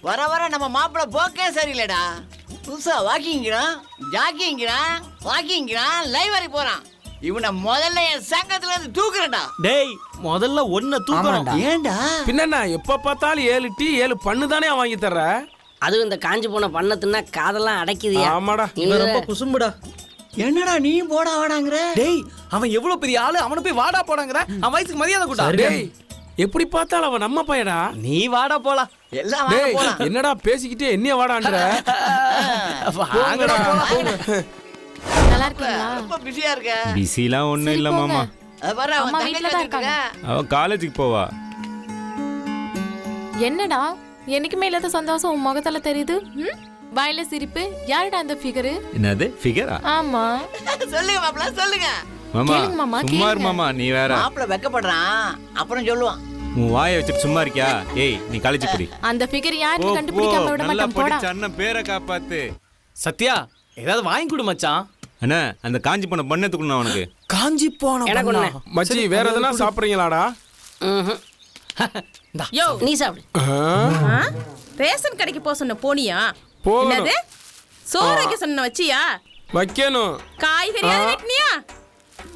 வர வர நம்ம மாப்பிள்ள போக்கே சரியில்லடா. புதுசா வாக்கிங்கிறான், ஜாக்கிங்கிறான், வாக்கிங்கிறான், லைவரி போறான். இவனை முதல்ல என் சங்கத்துல இருந்து தூக்குறேன்டா. டேய் முதல்ல ஒன்ன தூக்கணும். ஏன்டா? பின்னா எப்ப பார்த்தாலும் 7 டீ 7 பண்ணு தானே வாங்கி தர்ற? அதுவும் இந்த காஞ்சி போன பண்ணத்துன்னா காதெல்லாம் அடைக்குதியா? ஆமாடா, இவன் ரொம்ப குசும்புடா. என்னடா நீ போடா வாடாங்கற? டேய் அவன் எவ்வளவு பெரிய ஆளு, அவனை போய் வாடா போடாங்கற. அவன் வயசுக்கு மரியாதை கூடா. டேய் எப்படி பார்த்தாலும் அவன் நம்ம பையனா. நீ வாடா போலாம். எல்லாம் வாங்க டேய் போலாம். என்னடா பேசிக்கிட்டே என்னைய வாடான்ற? வாங்கடா நல்லா இருக்கீங்களா? ரொம்ப பிஸியா இருக்க. பிஸிலாம் ஒன்றும் இல்லை மாமா. அது வர அவன் அம்மா தங்கச்சி வீட்ல தான் இருக்காங்க. வந்திருக்கா. அவள் காலேஜுக்கு போவா. என்னடா என்னைக்குமே இல்லாத சந்தோஷம் உன் முகத்துல தெரியுது. வாயில சிரிப்பு. யாருடா அந்த ஃபிகரு? என்னது ஃபிகரா? ஆமா சொல்லுங்க மாப்பிள்ள சொல்லுங்க. மாமா கேளுங்க மாமா, சும்மா இரு கேளுங்க. மாமா, நீ வேற. மாப்பிள்ள வெக்கப்படுறான், அப்புறம் சொல்லுவான். உன் வாயை வச்சுட்டு சும்மா இருக்கியா? ஏய் நீ காலேஜ் போடி. அந்த ஃபிகர் போ, யாருன்னு போ. கண்டுபிடிக்காம விட நல்லா மாட்டான். போடா. படிச்ச அண்ணன் பேரை காப்பாத்து. சத்யா ஏதாவது வாங்கி கொடு மச்சான். அண்ணா அந்த காஞ்சி போன பண்ணத்துக்குள்ள அவனுக்கு. காஞ்சி போன எனக்கு பண்ணா. ஒண்ணு. மச்சி வேற எதனா சாப்பிடுறீங்களாடா? யோ நீ சாப்பிடு. ரேஷன் கடைக்கு போக சொன்ன போனியா? போகணும். என்னது சோறு வைக்க சொன்ன வச்சியா? வைக்கணும். காய்கறி வெட்டினியா?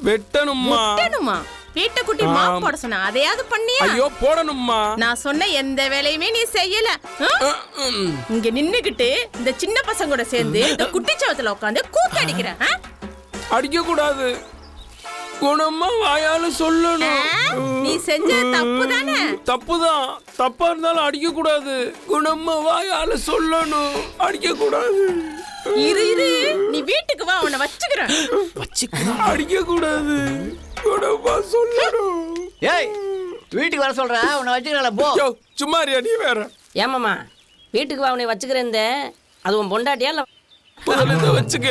வெட்டணும்மா. வெட்டணுமா? வீட்டை குட்டி மாவு போட சொன்ன அதையாவது பண்ணியா? ஐயோ போடணும்மா. நான் சொன்ன எந்த வேலையுமே நீ செய்யல. இங்க நின்னுகிட்டு இந்த சின்ன பசங்க கூட சேர்ந்து இந்த குட்டிச்சவத்துல உட்காந்து கூத்தடிக்கிற. அடிக்க கூடாது. குணமா வாயால சொல்லணும். நீ செஞ்சது தப்பு தானே? தப்புதான். தப்பா இருந்தாலும் அடிக்க கூடாது. குணமா வாயால சொல்லணும். அடிக்க கூடாது. இரு நீ வீட்டுக்கு வா, உன்னை வச்சுக்கிறேன். அடிக்க கூடாது. குணமா சொல்லணும். ஏய் வீட்டுக்கு வர சொல்ற, உன்னை வச்சுக்கல போ. யோ சும்மா இருயா நீ வேற. ஏமாமா வீட்டுக்கு வா உன்னை வச்சுக்கிறேன். அது உன் பொண்டாட்டியா இல்ல முதல்ல இதை வச்சுக்க.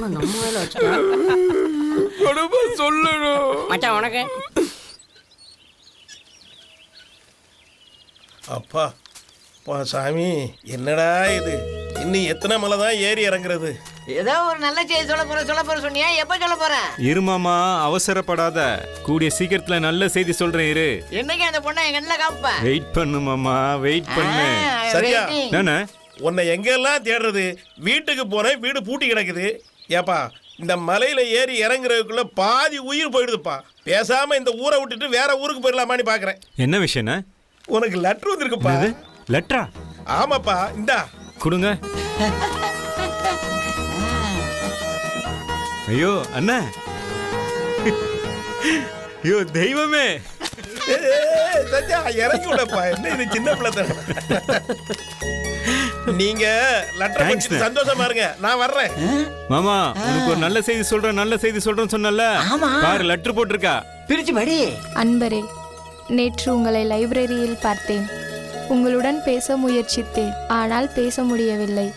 நம்ம வேலை வச்சுக்க? குணமா சொல்லணும். மச்சான் உனக்கு அப்பா சாமி என்னடா இது? இன்னும் எத்தனை மலை தான் ஏறி இறங்குறது? ஏதோ ஒரு நல்ல செய்தி சொல்ல போற சொன்னியா? எப்ப சொல்ல போற? இரு மாமா, அவசரப்படாத. கூடிய சீக்கிரத்துல நல்ல செய்தி சொல்றேன் இரு. என்னைக்கு அந்த பொண்ணை என் கண்ணில் காப்ப? வெயிட் பண்ணு மாமா, வெயிட் பண்ணு. சரியா? என்ன உன்னை எங்கெல்லாம் தேடுறது? வீட்டுக்கு போறேன், வீடு பூட்டி கிடக்குது. ஏப்பா இந்த மலையில ஏறி இறங்குறதுக்குள்ள பாதி உயிர் போயிடுதுப்பா. பேசாம இந்த ஊரை விட்டுட்டு வேற ஊருக்கு போயிடலாமான்னு பாக்குறேன். என்ன விஷயம்னா? உனக்கு லெட்டர் வந்திருக்குப்பா. லெட்டரா? ஆமாப்பா, இந்தா கொடுங்க. ஐயோ அண்ணா, ஐயோ தெய்வமே. சத்யா இறங்கி விடப்பா. என்ன இது சின்ன பிள்ளை தானே. நீங்க லெட்டர் படிச்சு சந்தோஷமா இருங்க, நான் வர்றேன். மாமா உனக்கு ஒரு நல்ல செய்தி சொல்றேன்னு சொன்னல. பாரு லெட்டர் போட்டிருக்கா. பிரிச்சு படி. அன்பரே, நேற்று உங்களை லைப்ரரியில் பார்த்தேன். உங்களுடன் பேச முயற்சித்தேன், ஆனால் பேச முடியவில்லை.